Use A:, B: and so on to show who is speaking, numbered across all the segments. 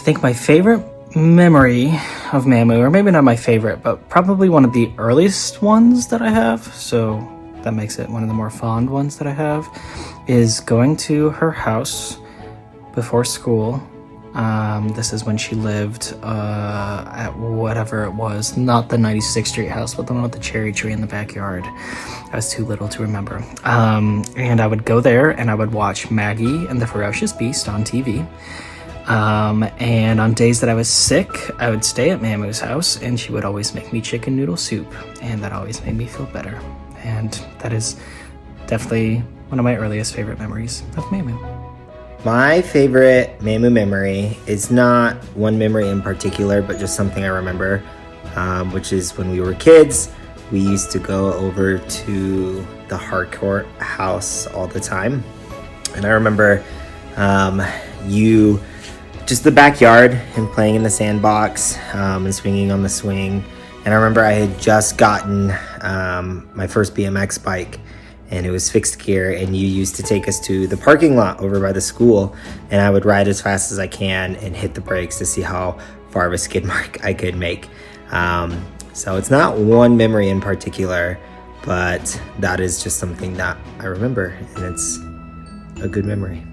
A: think my favorite memory of Mamoo, or maybe not my favorite, but probably one of the earliest ones that I have, so that makes it one of the more fond ones that I have, is going to her house before school. This is when she lived at whatever it was, not the 96th Street house, but the one with the cherry tree in the backyard. I was too little to remember. And I would go there and I would watch Maggie and the Ferocious Beast on TV. And on days that I was sick, I would stay at Mamoo's house, and she would always make me chicken noodle soup, and that always made me feel better. And that is definitely one of my earliest favorite memories of Mamoo.
B: My favorite Mamoo memory is not one memory in particular, but just something I remember, which is when we were kids, we used to go over to the Harcourt house all the time. And I remember just the backyard and playing in the sandbox and swinging on the swing. And I remember I had just gotten my first BMX bike, and it was fixed gear, and you used to take us to the parking lot over by the school, and I would ride as fast as I can and hit the brakes to see how far of a skid mark I could make. So it's not one memory in particular, but that is just something that I remember, and it's a good memory.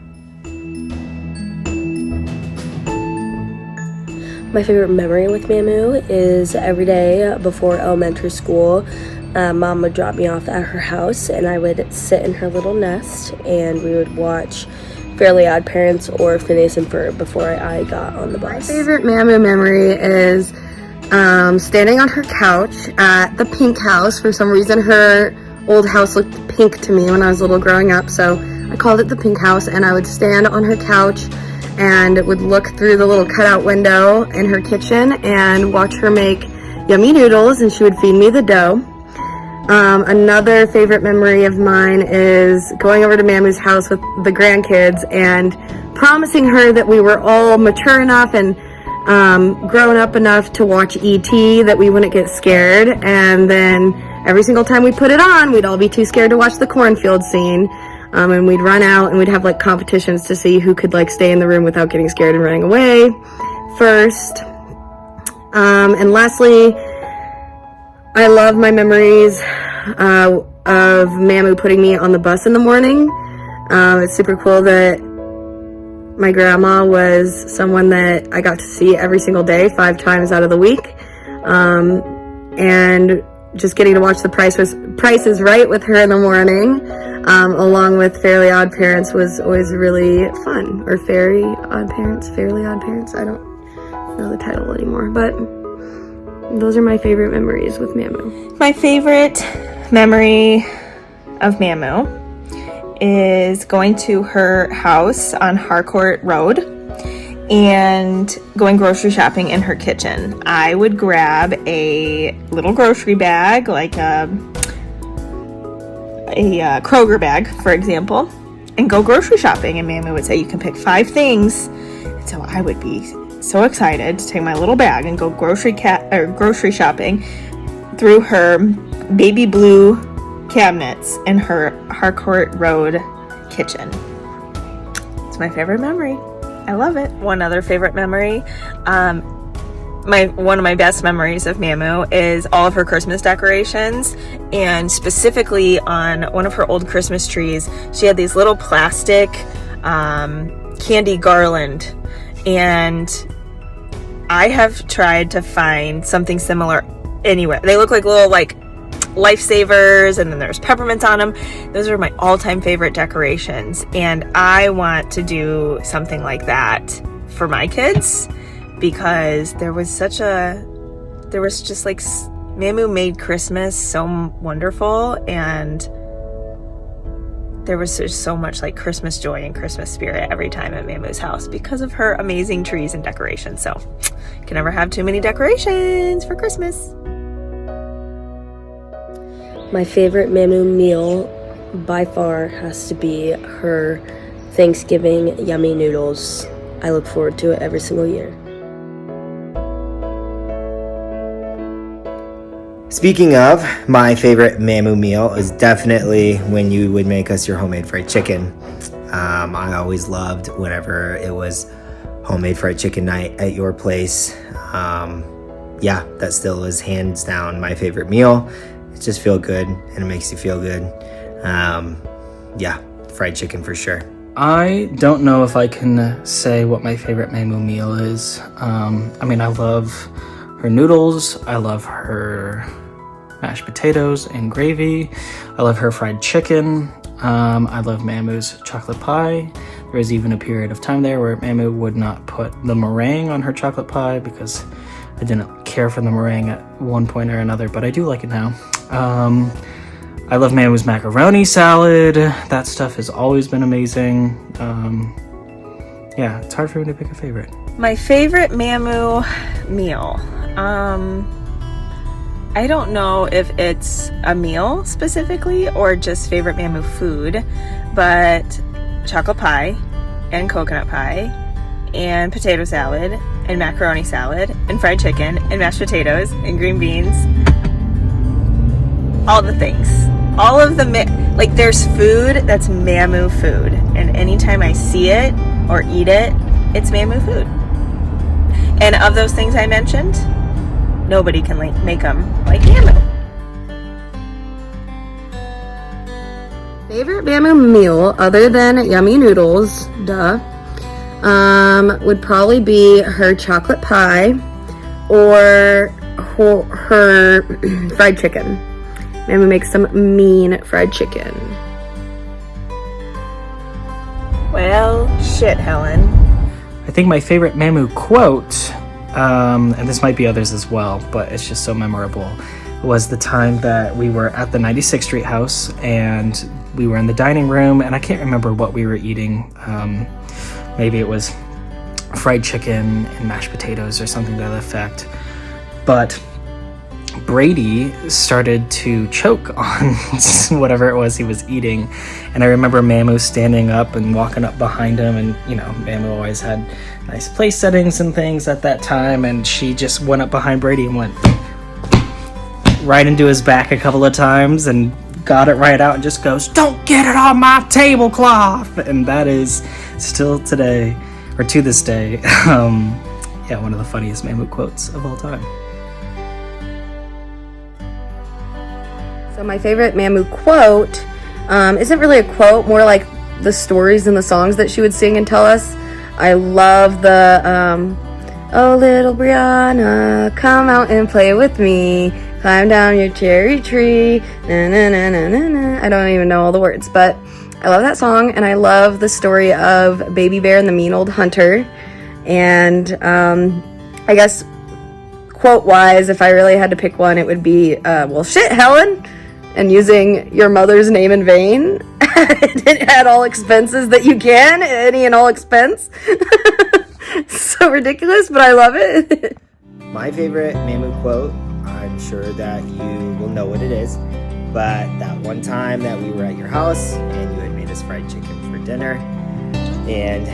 C: My favorite memory with Mamoo is every day before elementary school, Mom would drop me off at her house, and I would sit in her little nest, and we would watch Fairly Odd Parents or Phineas and Ferb before I got on the bus.
D: My favorite Mamoo memory is standing on her couch at the pink house. For some reason, her old house looked pink to me when I was little growing up, so I called it the pink house, and I would stand on her couch and would look through the little cutout window in her kitchen and watch her make yummy noodles, and she would feed me the dough. Another favorite memory of mine is going over to Mamoo's house with the grandkids and promising her that we were all mature enough and grown up enough to watch E.T., that we wouldn't get scared. And then every single time we put it on, we'd all be too scared to watch the cornfield scene. And we'd run out and we'd have like competitions to see who could like stay in the room without getting scared and running away first. And lastly, I love my memories of Mamoo putting me on the bus in the morning. It's super cool that my grandma was someone that I got to see every single day, 5 times out of the week. And just getting to watch The Price is Right with her in the morning, along with Fairly Odd Parents, was always really fun. Or Fairly Odd Parents. I don't know the title anymore, but those are my favorite memories with Mamoo.
E: My favorite memory of Mamoo is going to her house on Harcourt Road and going grocery shopping in her kitchen. I would grab a little grocery bag, like a Kroger bag, for example, and go grocery shopping. And Mamoo would say, you can pick 5 things. And so I would be so excited to take my little bag and go grocery shopping through her baby blue cabinets in her Harcourt Road kitchen. It's my favorite memory. I love it. One other favorite memory, one of my best memories of Mamoo is all of her Christmas decorations, and specifically on one of her old Christmas trees, she had these little plastic candy garland, and I have tried to find something similar anywhere. They look like little lifesavers, and then there's peppermints on them. Those are my all-time favorite decorations, and I want to do something like that for my kids, because Mamoo made Christmas so wonderful, and there was just so much like Christmas joy and Christmas spirit every time at Mamoo's house because of her amazing trees and decorations. So you can never have too many decorations for Christmas.
C: My favorite Mamoo meal by far has to be her Thanksgiving yummy noodles. I look forward to it every single year.
B: Speaking of, my favorite Mamoo meal is definitely when you would make us your homemade fried chicken. I always loved whenever it was homemade fried chicken night at your place. Yeah, that still is hands down my favorite meal. It just feels good and it makes you feel good. Yeah, fried chicken for sure.
A: I don't know if I can say what my favorite Mamoo meal is. I mean, I love her noodles. I love her mashed potatoes and gravy. I love her fried chicken. I love Mamoo's chocolate pie. There was even a period of time there where Mamoo would not put the meringue on her chocolate pie because I didn't care for the meringue at one point or another, but I do like it now. I love Mamoo's macaroni salad. That stuff has always been amazing. Yeah, it's hard for me to pick a favorite.
E: My favorite Mamoo meal. I don't know if it's a meal specifically or just favorite Mamoo food, but chocolate pie and coconut pie and potato salad and macaroni salad and fried chicken and mashed potatoes and green beans. All the things. All of the, like there's food that's Mamoo food. And anytime I see it or eat it, it's Mamoo food. And of those things I mentioned, nobody can make them like Mamoo.
D: Favorite Mamoo meal other than yummy noodles, would probably be her chocolate pie or her fried chicken. Mamoo makes some mean fried chicken.
E: Well, shit, Helen.
A: I think my favorite Mamoo quote, and this might be others as well, but it's just so memorable, was the time that we were at the 96th Street house and we were in the dining room, and I can't remember what we were eating. Maybe it was fried chicken and mashed potatoes or something to that effect. But Brady started to choke on whatever it was he was eating, and I remember Mamoo standing up and walking up behind him, and you know, Mamoo always had nice place settings and things at that time, and she just went up behind Brady and went right into his back a couple of times and got it right out and just goes, "Don't get it on my tablecloth!" And that is still today, or to this day, yeah, one of the funniest Mamoo quotes of all time.
D: So my favorite Mamoo quote isn't really a quote, more like the stories and the songs that she would sing and tell us. I love the, "Oh, little Brianna, come out and play with me. Climb down your cherry tree. Na, na, na, na, na, na." I don't even know all the words, but I love that song, and I love the story of Baby Bear and the Mean Old Hunter. And I guess quote-wise, if I really had to pick one, it would be, "Well, shit, Helen," and using your mother's name in vain at all expenses that you can, any and all expense. So ridiculous, but I love it.
B: My favorite Mamoo quote, I'm sure that you will know what it is, but that one time that we were at your house and you had made us fried chicken for dinner, and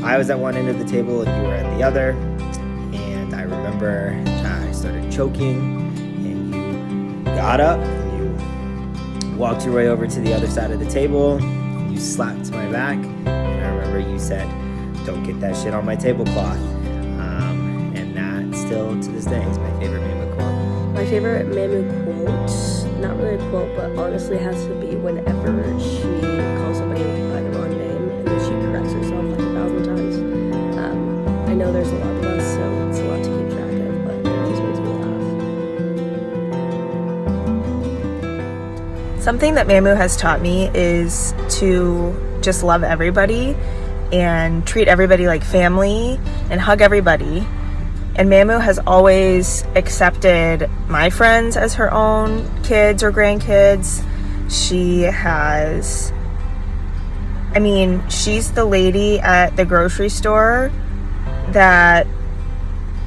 B: I was at one end of the table and you were at the other, and I remember I started choking and you got up and you walked your way over to the other side of the table and you slapped my back, and I remember you said, "Don't get that shit on my tablecloth." And that still to this day is my favorite Mamoo quote.
C: My favorite Mamoo quote, not really a quote, but honestly has to be whenever she calls somebody by the wrong name and then she corrects herself like 1,000 times. I know there's a lot of us, so it's a lot to keep track of, but it always makes me laugh.
E: Something that Mamoo has taught me is to just love everybody and treat everybody like family and hug everybody. And Mamoo has always accepted my friends as her own kids or grandkids. She's the lady at the grocery store that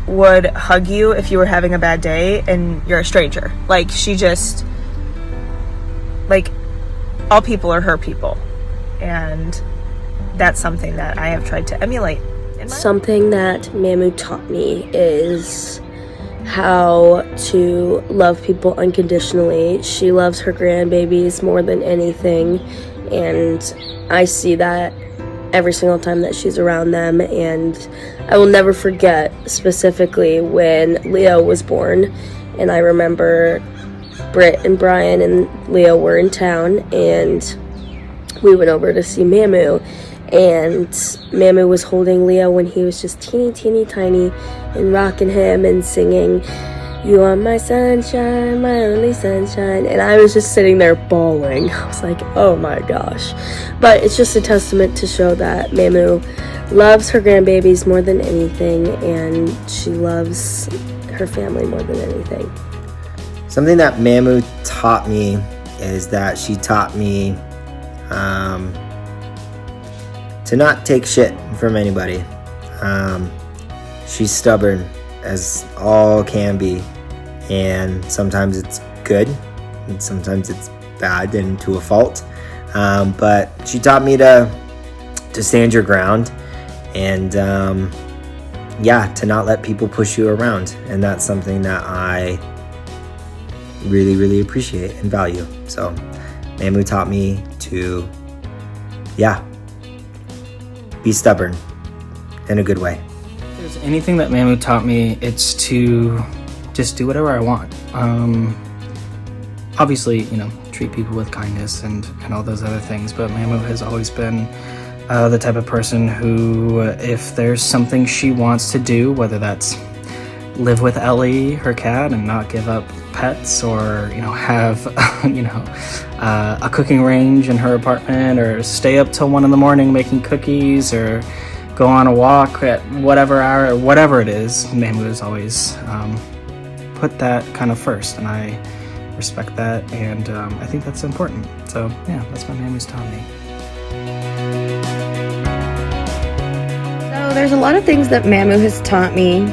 E: would hug you if you were having a bad day and you're a stranger. Like, she just, like, all people are her people. And that's something that I have tried to emulate.
C: Something that Mamoo taught me is how to love people unconditionally. She loves her grandbabies more than anything, and I see that every single time that she's around them. And I will never forget specifically when Leo was born. And I remember Britt and Brian and Leo were in town, and we went over to see Mamoo, and Mamoo was holding Leo when he was just teeny tiny and rocking him and singing, "You are my sunshine, my only sunshine," and I was just sitting there bawling. I was like, oh my gosh. But it's just a testament to show that Mamoo loves her grandbabies more than anything, and she loves her family more than anything.
B: Something that Mamoo taught me is that she taught me to not take shit from anybody. She's stubborn as all can be, and sometimes it's good and sometimes it's bad and to a fault, but she taught me to stand your ground and to not let people push you around, and that's something that I really appreciate and value. So Mamoo taught me to be stubborn in a good way.
A: If there's anything that Mamoo taught me, it's to just do whatever I want. Obviously, treat people with kindness and all those other things, but Mamoo has always been the type of person who, if there's something she wants to do, whether that's live with Ellie, her cat, and not give up pets, or have a cooking range in her apartment, or stay up till 1 a.m. making cookies, or go on a walk at whatever hour, or whatever it is, Mamoo has always put that kind of first, and I respect that, and I think that's important. So yeah, that's what Mamoo's taught me.
D: So there's a lot of things that Mamoo has taught me,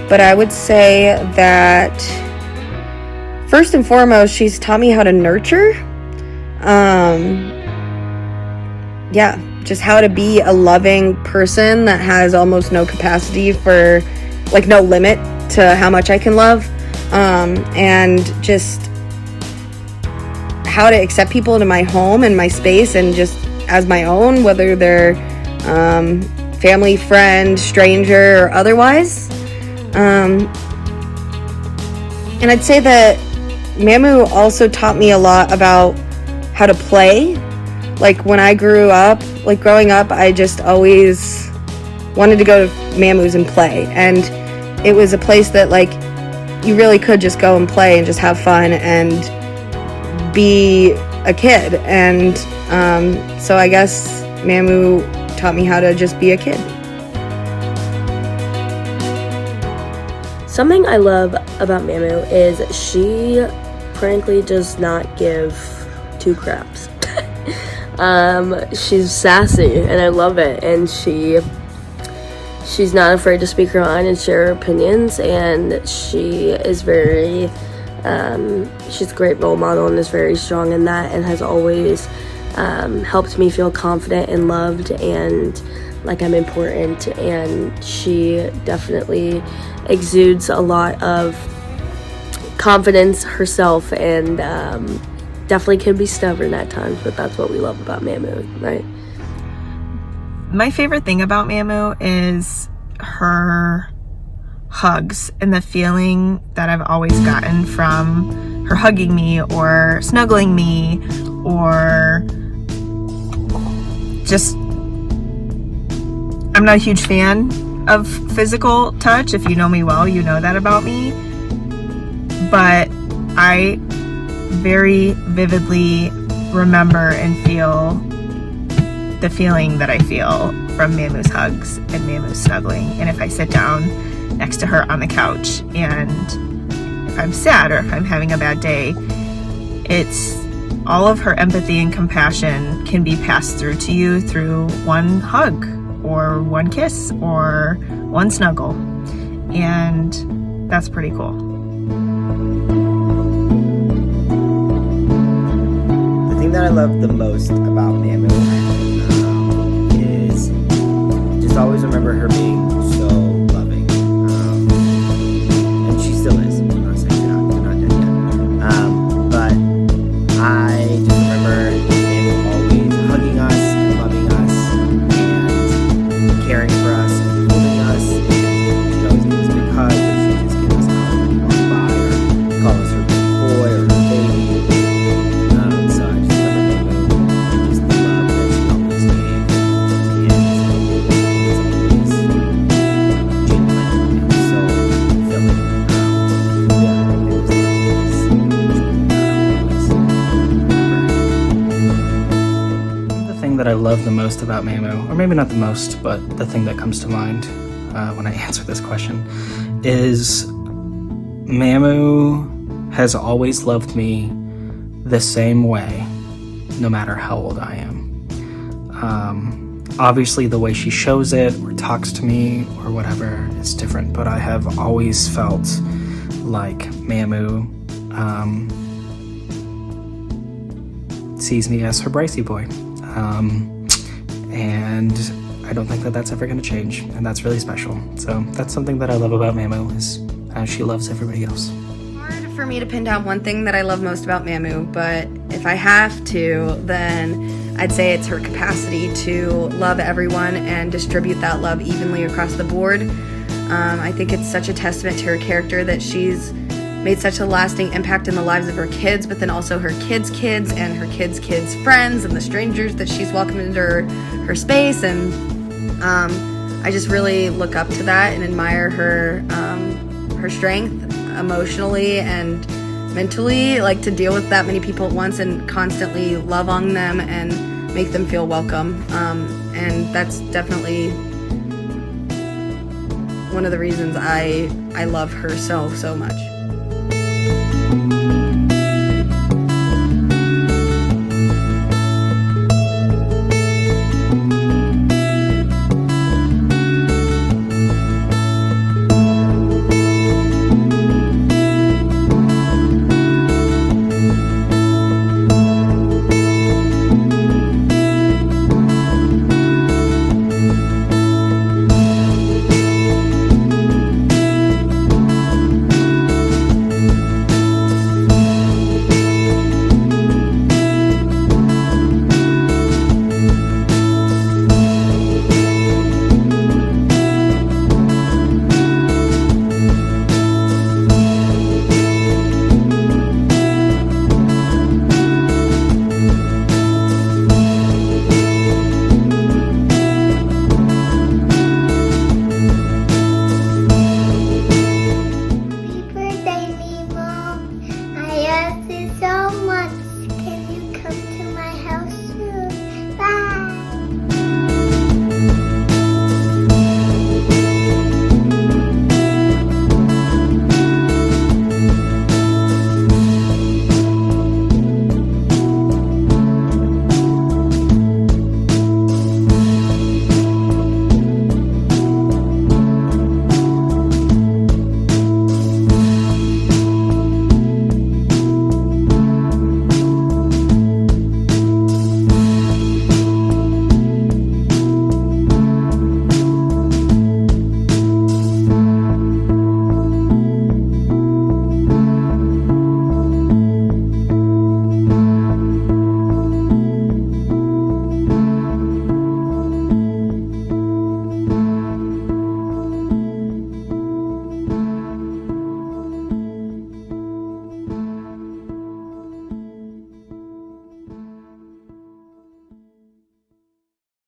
D: but I would say that first and foremost, she's taught me how to nurture. Just how to be a loving person that has almost no capacity for, no limit to how much I can love. And just how to accept people into my home and my space and just as my own, whether they're family, friend, stranger, or otherwise. And I'd say that Mamoo also taught me a lot about how to play. When I grew up, growing up, I just always wanted to go to Mamoo's and play. And it was a place that, you really could just go and play and just have fun and be a kid. And so I guess Mamoo taught me how to just be a kid.
C: Something I love about Mamoo is she frankly does not give two craps. She's sassy and I love it, and she's not afraid to speak her mind and share her opinions, and she is very she's a great role model and is very strong in that, and has always helped me feel confident and loved and like I'm important. And she definitely exudes a lot of confidence herself, and definitely can be stubborn at times, but that's what we love about Mamoo, right?
E: My favorite thing about Mamoo is her hugs and the feeling that I've always gotten from her hugging me or snuggling me, or just, I'm not a huge fan of physical touch. If you know me well, you know that about me. But I very vividly remember and feel the feeling that I feel from Mamoo's hugs and Mamoo's snuggling. And if I sit down next to her on the couch, and if I'm sad or if I'm having a bad day, it's all of her empathy and compassion can be passed through to you through one hug or one kiss or one snuggle. And that's pretty cool.
B: The thing that I love the most about Mamoo is just always remember her being so loving, and she still is. I'm not saying you're not dead yet, but I just remember Mamoo always hugging us and loving us,
A: love the most about Mamoo, or maybe not the most, but the thing that comes to mind when I answer this question, is Mamoo has always loved me the same way, no matter how old I am. Obviously, the way she shows it or talks to me or whatever is different, but I have always felt like Mamoo sees me as her Brycey boy. And I don't think that that's ever going to change, and that's really special. So that's something that I love about Mamoo, is how she loves everybody else.
D: Hard for me to pin down one thing that I love most about Mamoo, but if I have to, then I'd say it's her capacity to love everyone and distribute that love evenly across the board. I think it's such a testament to her character that she's made such a lasting impact in the lives of her kids, but then also her kids' kids and her kids' kids' friends and the strangers that she's welcomed into her space. And I just really look up to that and admire her strength emotionally and mentally, like to deal with that many people at once and constantly love on them and make them feel welcome. And that's definitely one of the reasons I love her so much.